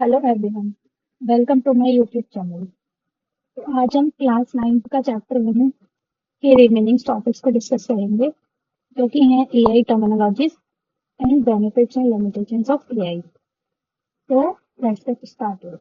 Hello everyone, welcome to my YouTube channel. तो आज हम क्लास 9 का चैप्टर 1 के रिमेनिंग टॉपिक्स को डिस्कस करेंगे, जो कि हैं AI terminologies and benefits and limitations of AI. तो लेट्स गेट स्टार्टेड।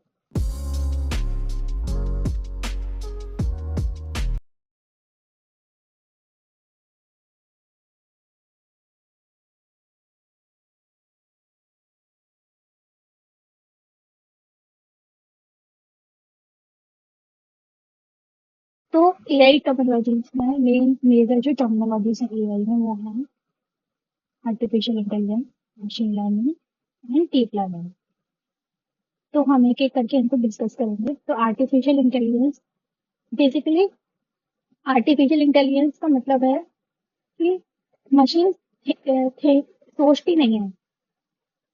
तो एआई टर्मिनोलॉजीज में मेन मेजर जो टर्मिनोलॉजीज है एआई में वो है artificial intelligence, machine learning and deep learning. तो हम एक एक करके इनको डिस्कस करेंगे। तो artificial intelligence, basically artificial intelligence का मतलब है कि मशीन थे सोचती नहीं है,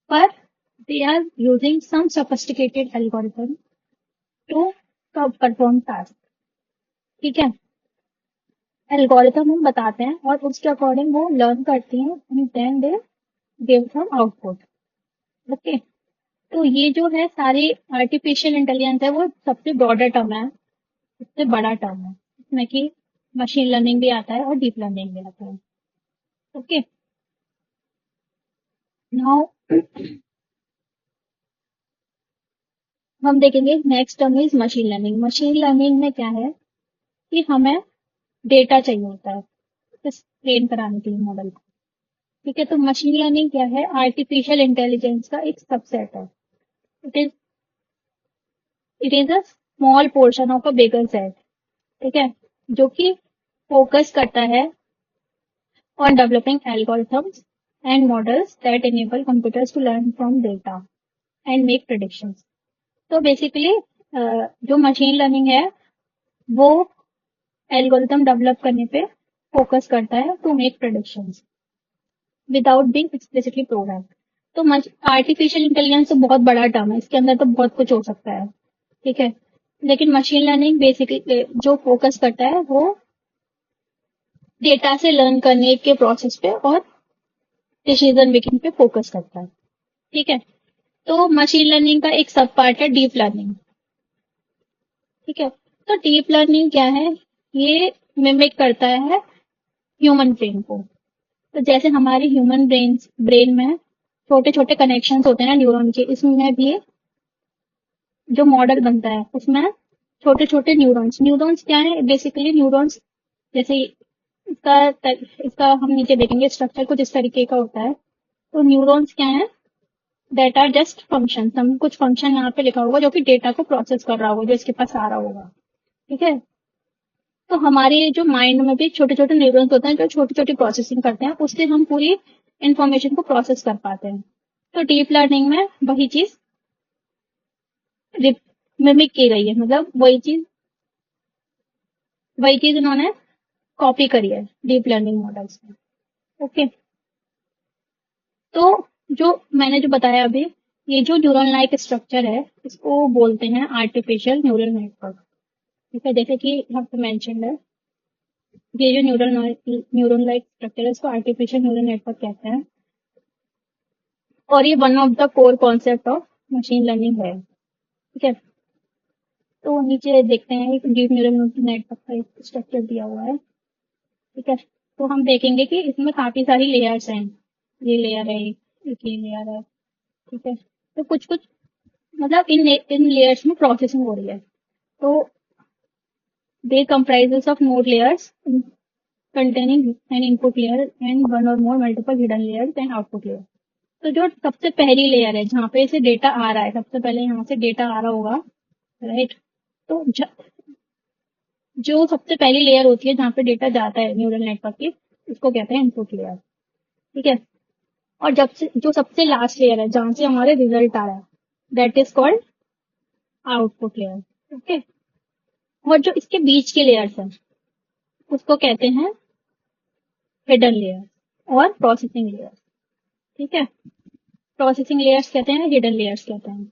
पर they are using some sophisticated algorithm to perform task. ठीक है, एल्गोरिथम हम बताते हैं और उसके अकॉर्डिंग वो लर्न करती हैं and then they give some output. Okay, तो ये जो है सारी आर्टिफिशियल इंटेलिजेंस है वो सबसे ब्रॉडर टर्म है, सबसे बड़ा टर्म है इसमें कि मशीन लर्निंग भी आता है और डीप लर्निंग भी आता है। ओके, नाउ हम देखेंगे next term is machine learning. Machine learning में क्या है कि हमें डेटा चाहिए होता है इस ट्रेन कराने के लिए मॉडल को। ठीक है, तो मशीन लर्निंग क्या है? आर्टिफिशियल इंटेलिजेंस का एक सबसेट है। It is it is a small portion of a bigger set. ठीक है, जो कि फोकस करता है on developing algorithms and models that enable computers to learn from data and make predictions. तो बेसिकली जो मशीन लर्निंग है वो एल्गोरिथम डेवलप करने पे फोकस करता है to make predictions without being explicitly program. तो आर्टिफिशियल इंटेलिजेंस तो बहुत बड़ा टर्म है, इसके अंदर तो बहुत कुछ हो सकता है। ठीक है, लेकिन मशीन लर्निंग बेसिकली जो फोकस करता है वो डेटा से लर्न करने के प्रोसेस पे और डिसीजन मेकिंग पे फोकस करता है। ठीक है, तो मशीन लर्निंग का एक सब पार्ट है डीप लर्निंग। ठीक है, तो डीप लर्निंग क्या है? ये मिमिक करता है ह्यूमन ब्रेन को। तो जैसे हमारे ह्यूमन ब्रेन में छोटे छोटे कनेक्शंस होते हैं ना न्यूरॉन के, इसमें भी जो मॉडल बनता है उसमें छोटे छोटे न्यूरॉन्स न्यूरॉन्स क्या है? बेसिकली न्यूरॉन्स जैसे इसका इसका हम नीचे देखेंगे स्ट्रक्चर कुछ इस तरीके का होता है। तो न्यूरॉन्स क्या है? डेटा जस्ट फंक्शन, हम कुछ फंक्शन यहाँ पे लिखा होगा जो कि डेटा को प्रोसेस कर रहा होगा, जो इसके पास आ रहा होगा। ठीक है, तो हमारे जो माइंड में भी छोटे छोटे न्यूरॉन्स होते हैं जो छोटी छोटी प्रोसेसिंग करते हैं, उससे हम पूरी इंफॉर्मेशन को प्रोसेस कर पाते हैं। तो डीप लर्निंग में मिमिक की गई है, मतलब वही चीज इन्होंने कॉपी करी है डीप लर्निंग मॉडल्स में। ओके, तो जो मैंने जो बताया अभी, ये जो न्यूरल लाइक स्ट्रक्चर है इसको बोलते हैं आर्टिफिशियल न्यूरल नेटवर्क। ठीक है, जैसे कि यहाँ पे मेंशन है, ये जो न्यूरल लाइक स्ट्रक्चर है इसको आर्टिफिशियल न्यूरल नेटवर्क कहते हैं और ये one of the core concept of machine learning है। ठीक है, तो नीचे देखते हैं एक डीप न्यूरल नेटवर्क का एक स्ट्रक्चर दिया हुआ है। ठीक है, तो हम देखेंगे कि इसमें काफी सारी लेयर्स हैं। ये लेयर है, एक ये लेयर है। ठीक है, तो कुछ कुछ मतलब इन लेयर्स में प्रोसेसिंग हो रही है। तो दे comprises of node layers containing an input layer and one or more multiple hidden layers and output layer। तो जो सबसे पहली लेयर है जहाँ पे से डेटा आ रहा है, सबसे पहले यहाँ से डेटा आ रहा होगा, राइट? तो जो सबसे पहली लेयर होती है जहाँ पे डेटा जाता है न्यूरल नेटवर्क की, उसको कहते हैं इनपुट लेयर। ठीक है, और जब से जो सबसे लास्ट लेयर है जहाँ से हमारे रिजल्ट आ रहा है, that is called output layer. Okay, और जो इसके बीच के लेयर्स है उसको कहते हैं हिडन लेयर और प्रोसेसिंग लेयर। ठीक है, प्रोसेसिंग लेयर्स कहते हैं, हिडन लेयर्स कहते हैं।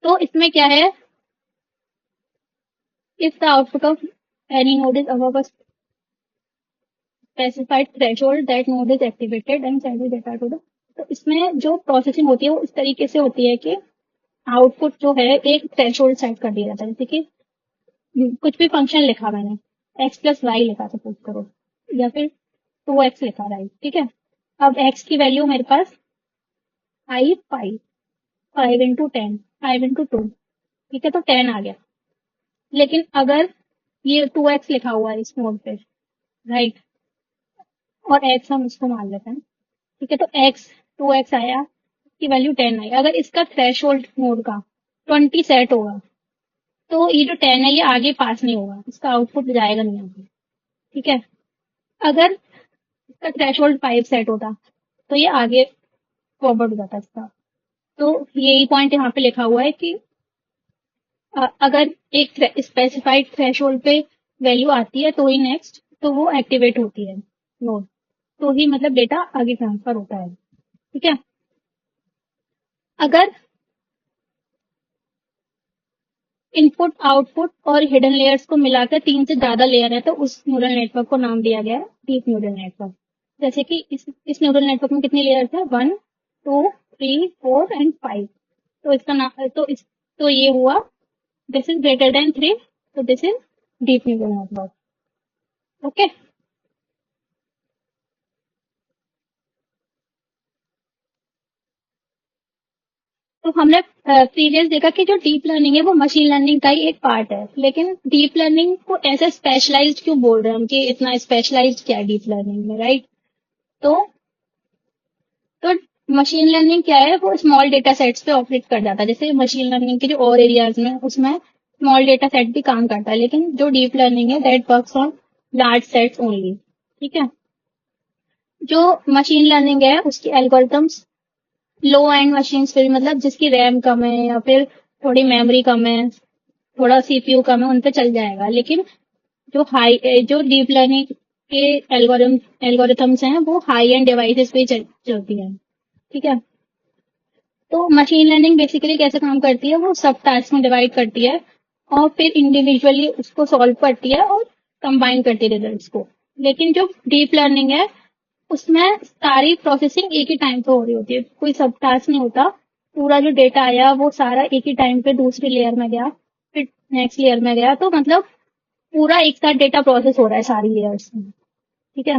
तो इसमें क्या है? If the output of any node is above a specified threshold, that node is activated and sends the data to the तो इसमें जो प्रोसेसिंग होती है वो इस तरीके से होती है कि आउटपुट जो है एक थ्रेशोल्ड सेट कर दिया जाता है। जैसे कि कुछ भी फंक्शन लिखा मैंने, एक्स प्लस वाई लिखा सपोज करो, या फिर 2x लिखा, राइट, ठीक है। अब x की वैल्यू मेरे पास आई 5, 5 into 10, 5 into 2, ठीक है, तो 10 आ गया। लेकिन अगर ये 2x लिखा हुआ है इस नोड पे, राइट, और x हम इसको मान लेते हैं, ठीक है, तो x 2x आया, इसकी वैल्यू 10 आई। अगर इसका थ्रेशोल्ड नोड का 20 सेट होगा तो ये जो 10 है ये आगे पास नहीं होगा, इसका आउटपुट जाएगा नहीं आगे, ठीक है। अगर इसका थ्रेशोल्ड 5 सेट होता तो ये आगे फॉरवर्ड हो जाता इसका। तो यही पॉइंट यहाँ पे लिखा हुआ है कि अगर एक स्पेसिफाइड थ्रेशोल्ड पे वैल्यू आती है तो ही नेक्स्ट, तो वो एक्टिवेट होती है नोड, तो ही मतलब डेटा आगे ट्रांसफर होता है, ठीक है। अगर इनपुट, आउटपुट और हिडन लेयर्स को मिलाकर 3 से ज्यादा लेयर है तो उस न्यूरल नेटवर्क को नाम दिया गया है डीप न्यूरल नेटवर्क। जैसे कि इस न्यूरल नेटवर्क में कितने लेयर्स है, 1, 2, 3, 4 एंड 5। तो इसका नाम तो ये हुआ, दिस इज ग्रेटर देन 3, तो this is deep neural network. Okay, तो हमने प्रीवियस देखा कि जो डीप लर्निंग है वो मशीन लर्निंग का ही एक पार्ट है, लेकिन डीप लर्निंग को ऐसे स्पेशलाइज्ड क्यों बोल रहे हैं हम कि इतना स्पेशलाइज्ड क्या है डीप लर्निंग में, राइट। तो तो मशीन लर्निंग क्या है, वो स्मॉल डेटा सेट्स पे ऑपरेट कर जाता है। जैसे मशीन लर्निंग के जो और एरियाज में उसमें स्मॉल डेटा सेट भी काम करता है, लेकिन जो डीप लर्निंग है that works on large sets only, ठीक है। जो मशीन लर्निंग है उसकी एल्गोरिथम्स लो एंड मशीन्स पे भी, मतलब जिसकी रैम कम है या फिर थोड़ी मेमोरी कम है, थोड़ा सीपीयू कम है, उन पे चल जाएगा। लेकिन जो डीप लर्निंग के एल्गोरिथम्स हैं वो हाई एंड डिवाइसेस पे ही चलती है, ठीक है। तो मशीन लर्निंग बेसिकली कैसे काम करती है, वो सब टास्क में डिवाइड करती है और फिर इंडिविजुअली उसको सॉल्व करती है और कंबाइन करती है रिजल्ट्स को। लेकिन जो डीप लर्निंग है उसमें सारी प्रोसेसिंग एक ही टाइम पे हो रही होती है, कोई सब टास्क नहीं होता। पूरा जो डेटा आया वो सारा एक ही टाइम पे दूसरी लेयर में गया, फिर नेक्स्ट लेयर में गया, तो मतलब पूरा एक साथ डेटा प्रोसेस हो रहा है सारी लेयर्स में, ठीक है।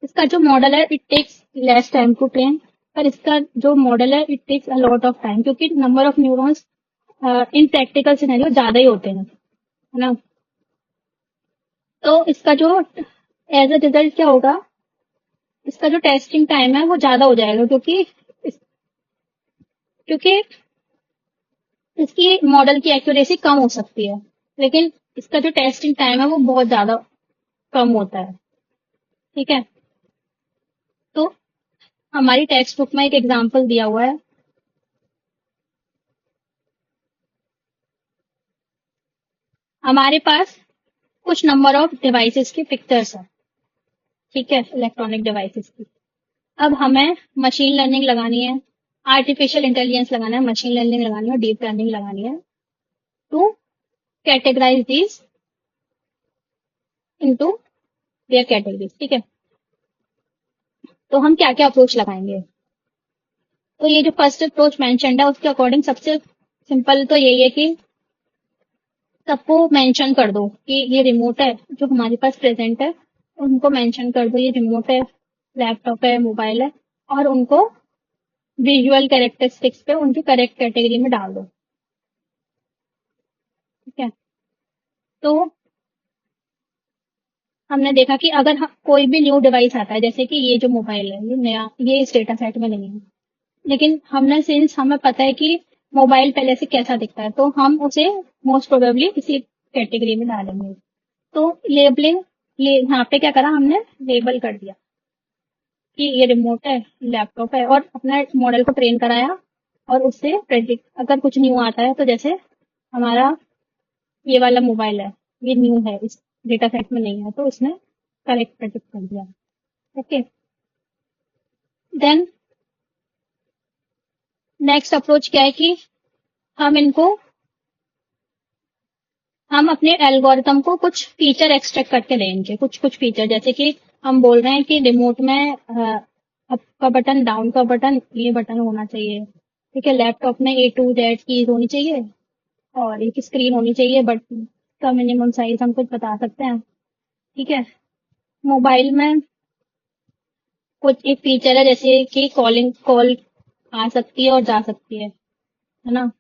इसका जो मॉडल है it takes less time to train, पर इसका जो मॉडल है it takes a lot of time, क्योंकि number of neurons in practical scenario ज्यादा ही होते हैं, है ना। तो इसका जो एज अ रिजल्ट क्या होगा, इसका जो टेस्टिंग टाइम है वो ज्यादा हो जाएगा, क्योंकि इसकी मॉडल की एक्यूरेसी कम हो सकती है, लेकिन इसका जो टेस्टिंग टाइम है वो बहुत ज्यादा कम होता है, ठीक है। तो हमारी टेक्स्ट बुक में एक एग्जांपल दिया हुआ है। हमारे पास कुछ नंबर ऑफ डिवाइसेस की पिक्चर्स है, ठीक है, इलेक्ट्रॉनिक डिवाइसेस की। अब हमें मशीन लर्निंग लगानी है, आर्टिफिशियल इंटेलिजेंस लगाना है, मशीन लर्निंग लगानी है और डीप लर्निंग लगानी है to categorise these into their categories, ठीक है। तो हम क्या क्या अप्रोच लगाएंगे, तो ये जो फर्स्ट अप्रोच मेंशन्ड है उसके अकॉर्डिंग सबसे सिंपल तो यही है कि सबको मेंशन कर दो कि ये रिमोट है जो हमारे पास प्रेजेंट है, उनको मेंशन कर दो ये रिमोट है, लैपटॉप है, मोबाइल है, और उनको विजुअल कैरेक्टरिस्टिक्स पे उनकी करेक्ट कैटेगरी में डाल दो, ठीक है। तो हमने देखा कि अगर कोई भी न्यू डिवाइस आता है, जैसे कि ये जो मोबाइल है ये नया, ये इस डेटा सेट में नहीं है, लेकिन हमने सिंस हमें पता है कि मोबाइल पहले से कैसा दिखता है तो हम उसे मोस्ट प्रोबेबली इसी कैटेगरी में डालेंगे। तो लेबलिंग, यहाँ पे क्या करा हमने, लेबल कर दिया कि ये रिमोट है, लैपटॉप है, और अपना मॉडल को ट्रेन कराया और उससे प्रेडिक्ट, अगर कुछ न्यू आता है तो जैसे हमारा ये वाला मोबाइल है, ये न्यू है, इस डेटा सेट में नहीं है, तो उसने करेक्ट प्रेडिक्ट कर दिया। ओके, देन नेक्स्ट अप्रोच क्या है कि हम इनको हम अपने एल्गोरिथम को कुछ फीचर एक्सट्रैक्ट करके देंगे, कुछ कुछ फीचर, जैसे कि हम बोल रहे हैं कि रिमोट में अप का बटन, डाउन का बटन, ये बटन होना चाहिए। ठीक है, लैपटॉप में A to Z कीज होनी चाहिए और एक स्क्रीन होनी चाहिए, बट का मिनिमम साइज हम कुछ बता सकते हैं। ठीक है, मोबाइल में कुछ एक फीचर है जैसे कि कॉल आ सकती है और जा सकती है ना।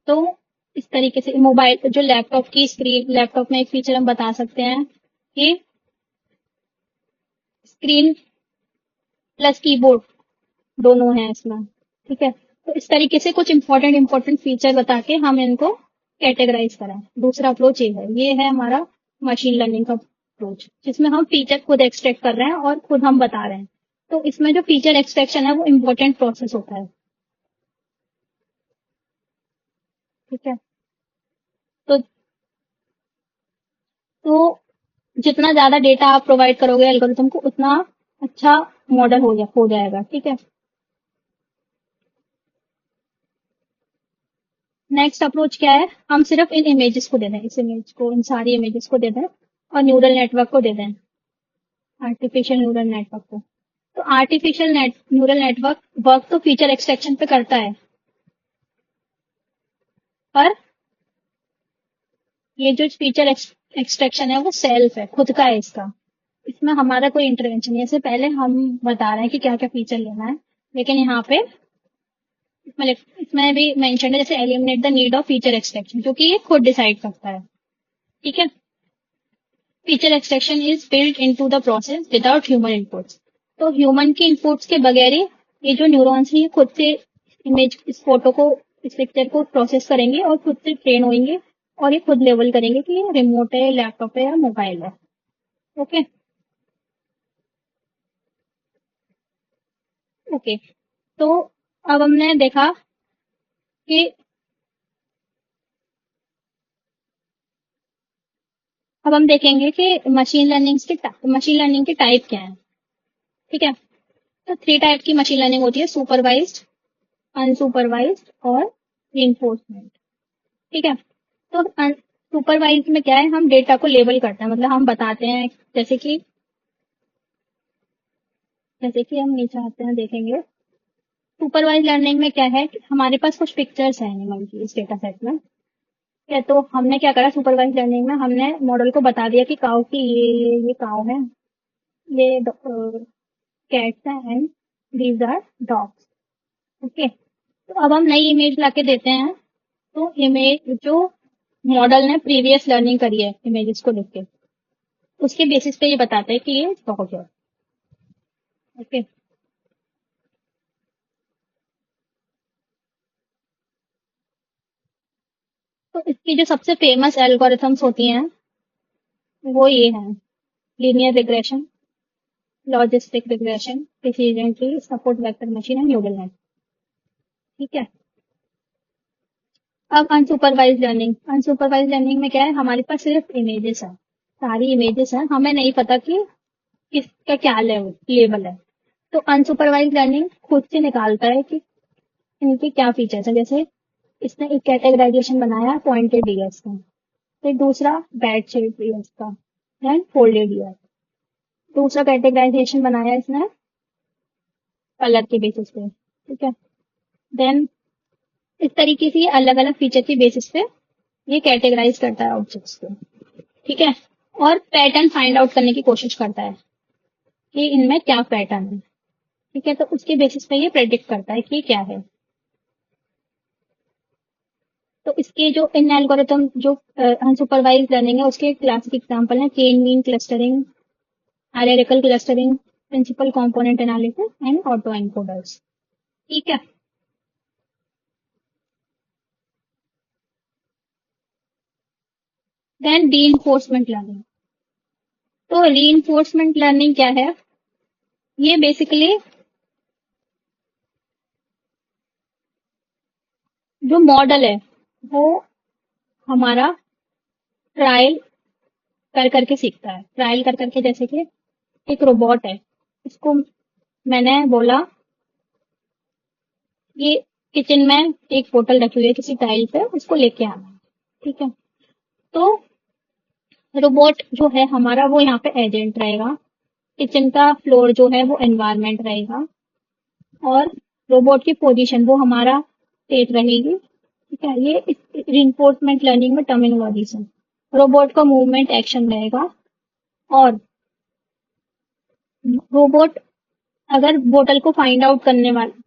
तो इस तरीके से मोबाइल जो लैपटॉप की स्क्रीन, लैपटॉप में एक फीचर हम बता सकते हैं कि स्क्रीन प्लस कीबोर्ड दोनों हैं इसमें। ठीक है, तो इस तरीके से कुछ इंपॉर्टेंट फीचर बता के हम इनको कैटेगराइज करें। दूसरा अप्रोच ये है, ये है हमारा मशीन लर्निंग का अप्रोच, जिसमें हम फीचर खुद एक्सट्रैक्ट कर रहे हैं और खुद हम बता रहे हैं। तो इसमें जो फीचर एक्सट्रैक्शन है वो इम्पोर्टेंट प्रोसेस होता है। ठीक है, तो तो जितना ज्यादा डेटा आप प्रोवाइड करोगे एल्गोरिथम को, उतना अच्छा मॉडल हो जाएगा। ठीक है, नेक्स्ट अप्रोच क्या है, हम सिर्फ इन इमेजेस को दे दें, इस इमेज को, इन सारी इमेजेस को दे दें और न्यूरल नेटवर्क को दे दें, आर्टिफिशियल न्यूरल नेटवर्क को। तो आर्टिफिशियल न्यूरल नेटवर्क वर्क तो फीचर एक्सट्रैक्शन पे करता है, पर ये जो फीचर एक्सट्रैक्शन है वो सेल्फ है, खुद का है इसका। इसमें हमारा कोई इंटरवेंशन नहीं है। इससे पहले हम बता रहे हैं कि क्या क्या फीचर लेना है, लेकिन यहाँ पे इसमें भी मेंशन है जैसे eliminate the need of feature extraction, जो कि ये खुद डिसाइड करता है। ठीक है, feature extraction is built into the process without human inputs. तो ह्यूमन के इनपुट्स के बगैर ही ये जो न्यूरॉन्स हैं ये खुद से इमेज, इस फोटो को, इस पिक्चर को प्रोसेस करेंगे और खुद से ट्रेन होंगे और ये खुद लेवल करेंगे कि ये रिमोट है, लैपटॉप है या मोबाइल है। Okay, okay. तो अब हमने देखा कि अब हम देखेंगे कि मशीन लर्निंग के टाइप क्या है। ठीक है, तो 3 टाइप की मशीन लर्निंग होती है, सुपरवाइज्ड, अनसुपरवाइज्ड और रिइंफोर्समेंट। ठीक है, तो सुपरवाइज में क्या है, हम डेटा को लेबल करते हैं, मतलब हम बताते हैं, जैसे कि हम नीचे आते हैं देखेंगे। सुपरवाइज लर्निंग में क्या है कि हमारे पास कुछ पिक्चर्स हैं एनिमल की इस डेटा सेट में। या तो हमने क्या करा, सुपरवाइज लर्निंग में हमने मॉडल को बता दिया कि काऊ की ये काऊ है, ये कैट्स हैं and these are dogs. Okay, तो अब हम नई इमेज लाके देते हैं। तो इमेज जो मॉडल ने प्रीवियस लर्निंग करी है इमेजेस को देख के, उसके बेसिस पे ये बताता है कि ये डॉग है। ओके, तो इसकी जो सबसे फेमस एल्गोरिथम्स होती हैं वो ये हैं, linear regression, logistic regression, precision tree, support vector machine and neural net. ठीक है, अब अनसुपरवाइज लर्निंग में क्या है, हमारे पास सिर्फ इमेजेस है, सारी इमेजेस हैं, हमें नहीं पता कि किसका क्या लेवल है। तो अनसुपरवाइज लर्निंग खुद से निकालता है कि इनके क्या फीचर्स हैं। जैसे इसने एक कैटेगराइजेशन बनाया पॉइंटेड ईयर्स का, फिर दूसरा बैड शेप ईयर्स का, देन फोल्डेड ईयर। दूसरा कैटेगराइजेशन बनाया इसने कलर के बेसिस पे। ठीक है, देन इस तरीके से अलग अलग फीचर के बेसिस पे ये कैटेगराइज करता है ऑब्जेक्ट्स को। ठीक है, और पैटर्न फाइंड आउट करने की कोशिश करता है कि इनमें क्या पैटर्न है। ठीक है, तो उसके बेसिस पे ये प्रेडिक्ट करता है कि क्या है। तो इसके जो इन एल्गोरिथम जो अनसुपरवाइज लर्निंग है उसके क्लासिक एग्जांपल है chain mean clustering, hierarchical clustering, principal component analysis and auto encoders. ठीक है, देन रीइंफोर्समेंट लर्निंग। तो रीइंफोर्समेंट लर्निंग क्या है, ये बेसिकली जो मॉडल है वो हमारा ट्रायल कर करके सीखता है, ट्रायल कर करके। जैसे कि एक रोबोट है, इसको मैंने बोला ये किचन में एक बोतल रखी हुई है किसी टाइल पे, उसको लेके आना है। ठीक है, तो रोबोट जो है हमारा वो यहाँ पे एजेंट रहेगा किचन का फ्लोर जो है वो एनवायरनमेंट रहेगा, और रोबोट की पोजीशन वो हमारा स्टेट रहेगी। ठीक है, ये रिइंफोर्समेंट लर्निंग में टर्मिनोलॉजीज है। रोबोट का मूवमेंट एक्शन रहेगा, और रोबोट अगर बोतल को फाइंड आउट करने वाला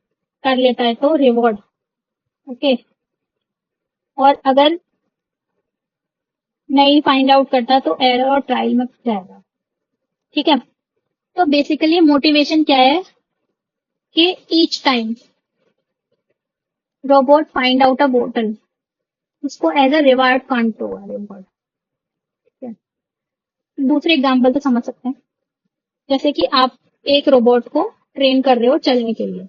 कर लेता है तो रिवॉर्ड। ओके, और अगर नहीं फाइंड आउट करता तो एरर और ट्रायल में जाएगा। ठीक है, तो बेसिकली मोटिवेशन क्या है कि each time robot find out a बोतल, उसको एज अ रिवार्ड काउंट होगा रिवॉर्ड। ठीक है, दूसरे एग्जाम्पल तो समझ सकते हैं, जैसे कि आप एक रोबोट को ट्रेन कर रहे हो चलने के लिए।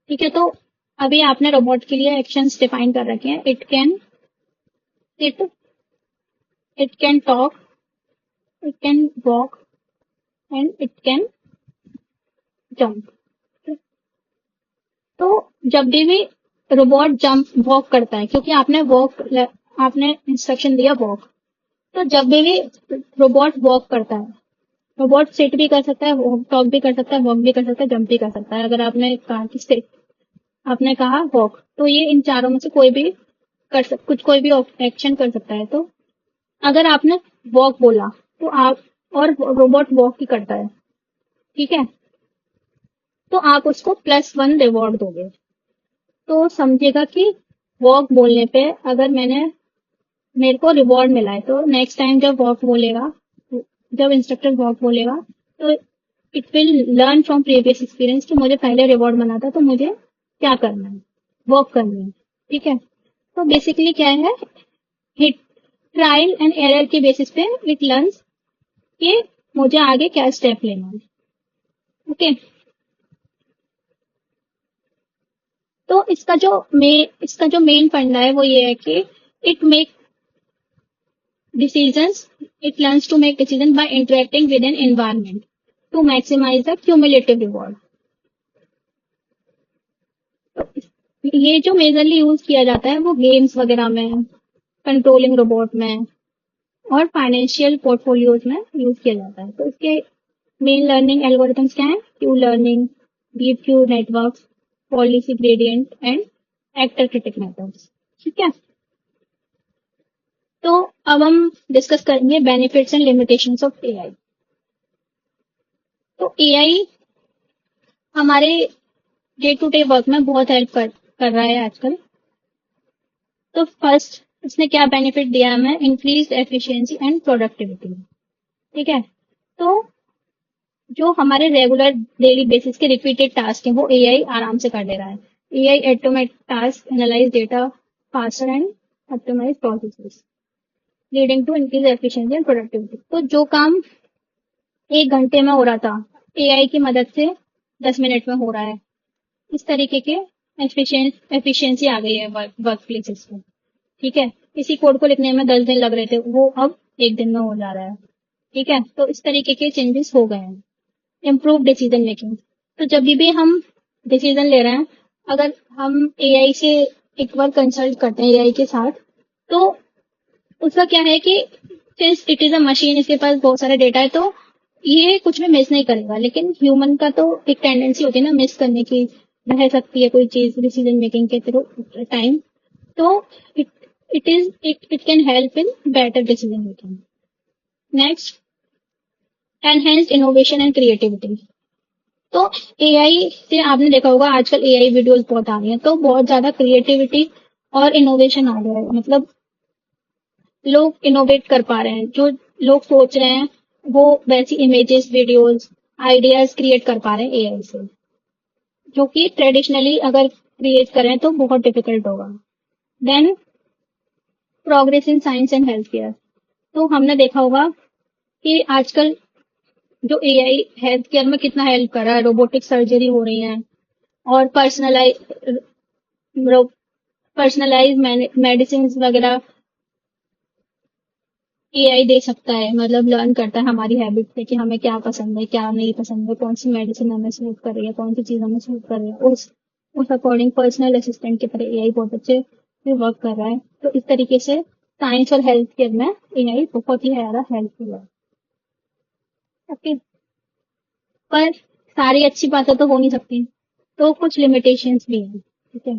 ठीक है, तो अभी आपने रोबोट के लिए एक्शंस डिफाइन कर रखे हैं। It it can talk, it can walk, and it can jump. तो जब भी रोबोट जंप वॉक करता है, क्योंकि आपने इंस्ट्रक्शन दिया वॉक, तो जब भी रोबोट वॉक करता है, रोबोट सिट भी कर सकता है, टॉक भी कर सकता है, वॉक भी कर सकता है, जंप भी कर सकता है। अगर आपने कहा कि सिट, आपने कहा वॉक, तो ये इन चारों में से कोई भी एक्शन कर सकता है। तो अगर आपने वॉक बोला तो आप, और रोबोट वॉक ही करता है, ठीक है, तो आप उसको +1 रिवॉर्ड दोगे। तो समझिएगा कि वॉक बोलने पे अगर मेरे को रिवॉर्ड मिला है, तो नेक्स्ट टाइम जब इंस्ट्रक्टर वॉक बोलेगा, तो it will learn from previous experience कि मुझे पहले रिवॉर्ड मिला था, तो मुझे क्या करना है, वॉक करनी है। ठीक है, तो बेसिकली क्या है, हिट ट्रायल एंड एरर के बेसिस पे इट लर्न्स कि मुझे आगे क्या स्टेप लेना है। ओके, तो इसका जो मेन फंडा है वो ये है कि it make decisions, it learns to make decisions by interacting with an environment to maximize the cumulative reward. तो ये जो मेजरली यूज किया जाता है वो गेम्स वगैरह में, कंट्रोलिंग रोबोट में, और फाइनेंशियल पोर्टफोलियोज में यूज किया जाता है। तो इसके मेन लर्निंग एल्गोरिथम्स क्या है, Q learning, deep Q network, policy gradient, and actor critic methods. ठीक है, तो अब हम डिस्कस करेंगे benefits and limitations of AI. तो एआई हमारे डे टू डे वर्क में बहुत हेल्प कर रहा है आजकल। तो फर्स्ट इसने क्या बेनिफिट दिया हमें, इंक्रीज एफिशिएंसी एंड प्रोडक्टिविटी। ठीक है, तो जो हमारे रेगुलर डेली बेसिस के रिपीटेड टास्क हैं वो एआई आराम से कर ले रहा है। AI automate task, analyse data faster, and optimise processes, leading to increase efficiency and productivity. तो जो काम 1 घंटे में हो रहा था, एआई की मदद से 10 मिनट में हो रहा है। इस तरीके के एफिशिएंसी आ गई है वर्क प्लेसेस में। ठीक है, किसी कोड को लिखने में 10 दिन लग रहे थे, वो अब 1 दिन में हो जा रहा है। ठीक है, तो इस तरीके के चेंजेस हो गए हैं। इम्प्रूव डिसीजन मेकिंग, तो जब भी हम डिसीजन ले रहे हैं, अगर हम एआई से एक बार कंसल्ट करते हैं एआई के साथ, तो उसका क्या है कि since it is a machine, इसके पास बहुत सारा डेटा है, तो ये कुछ भी मिस नहीं करेगा। लेकिन ह्यूमन का तो एक टेंडेंसी होती है ना मिस करने की, रह सकती है कोई चीज डिसीजन मेकिंग के थ्रू टाइम। तो it it can help in better decision making. Next, enhanced innovation and creativity. तो एआई से आपने देखा होगा आजकल एआई वीडियोस बहुत आ रही हैं, तो बहुत ज्यादा क्रिएटिविटी और इनोवेशन आ गया है। मतलब लोग इनोवेट कर पा रहे हैं, जो लोग सोच रहे हैं वो वैसी इमेजेस, वीडियोस, आइडियाज क्रिएट कर पा रहे हैं एआई से, जो कि ट्रेडिशनली अगर क्रिएट करें तो बहुत डिफिकल्ट होगा। Then progress in science and health care. तो हमने देखा होगा कि आजकल जो एआई हेल्थ केयर में कितना हेल्प कर रहा है, रोबोटिक सर्जरी हो रही है, और पर्सनलाइज मेडिसिन वगैरह एआई दे सकता है। मतलब लर्न करता है हमारी हैबिट से कि हमें क्या पसंद है, क्या नहीं पसंद है, कौन सी मेडिसिन हमें सूट कर रही है, कौन सी चीज हमें सूट कर रही है। उस अकॉर्डिंग पर्सनल असिस्टेंट की तरह एआई बहुत अच्छे से वर्क कर रहा है। तो इस तरीके से साइंस और हेल्थ केयर में एआई बहुत ही ज्यादा हेल्पफुल है। ओके, पर सारी अच्छी बातें तो हो नहीं सकती, तो कुछ लिमिटेशंस भी हैं, ठीक है।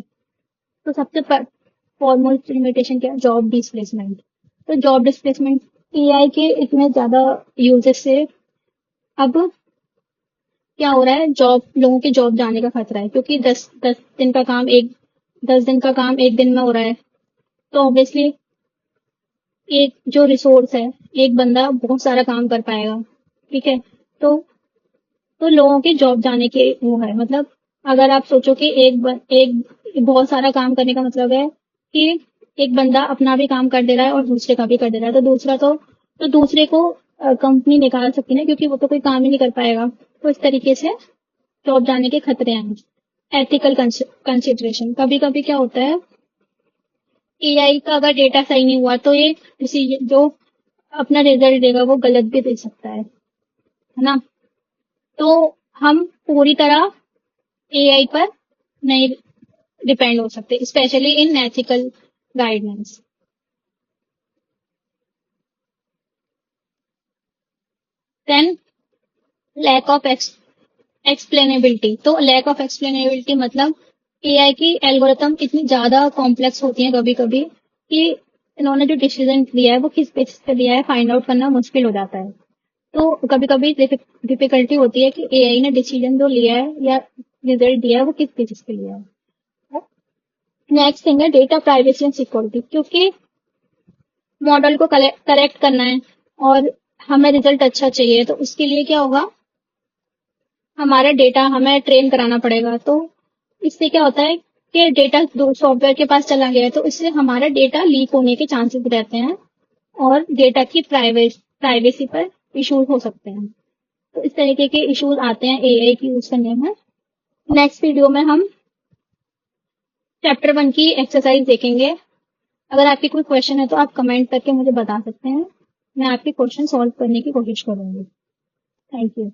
तो सबसे फॉरमोस्ट लिमिटेशन क्या है? Job displacement. तो जॉब डिस्प्लेसमेंट, एआई के इतने ज्यादा यूजेस से अब क्या हो रहा है, जॉब, लोगों के जॉब जाने का खतरा है, क्योंकि दस दिन का काम एक दिन में हो रहा है। तो ऑब्वियसली एक जो रिसोर्स है, एक बंदा बहुत सारा काम कर पाएगा, ठीक है। तो लोगों के जॉब जाने के वो है, मतलब अगर आप सोचो कि एक बहुत सारा काम करने का मतलब है कि एक बंदा अपना भी काम कर दे रहा है और दूसरे का भी कर दे रहा है, तो दूसरे को कंपनी निकाल सकती है ना, क्योंकि वो तो कोई काम ही नहीं कर पाएगा। तो इस तरीके से जॉब जाने के खतरे हैं। एथिकल कंसिडरेशन, कभी कभी क्या होता है, एआई का अगर डेटा सही नहीं हुआ तो ये डिसीजन जो अपना रिजल्ट देगा वो गलत भी दे सकता है ना। तो हम पूरी तरह एआई पर नहीं डिपेंड हो सकते, specially in ethical guidelines. Then lack of explainability. तो लैक ऑफ एक्सप्लेनेबिलिटी मतलब एआई की एल्गोरिथम इतनी ज्यादा कॉम्प्लेक्स होती है कभी कभी कि इन्होंने जो डिसीजन दिया है वो किस बेसिस पे दिया है फाइंड आउट करना मुश्किल हो जाता है। तो कभी कभी डिफिकल्टी होती है कि एआई ने डिसीजन जो लिया है या रिजल्ट दिया है वो किस बेसिस पे लिया है। नेक्स्ट थिंग है डेटा प्राइवेसी एंड सिक्योरिटी, क्योंकि मॉडल को करेक्ट करना है और हमें रिजल्ट अच्छा चाहिए, तो उसके लिए क्या होगा, हमारा डेटा हमें ट्रेन कराना पड़ेगा। तो इससे क्या होता है कि डेटा दो सॉफ्टवेयर के पास चला गया है, तो इससे हमारा डेटा लीक होने के चांसेस रहते हैं और डेटा की प्राइवेसी पर इश्यूज हो सकते हैं। तो इस तरीके के इश्यूज आते हैं एआई की यूज करने में। नेक्स्ट वीडियो में हम चैप्टर 1 की एक्सरसाइज देखेंगे। अगर आपकी कोई क्वेश्चन है तो आप कमेंट करके मुझे बता सकते हैं, मैं आपके क्वेश्चन सॉल्व करने की कोशिश करूंगी। Thank you.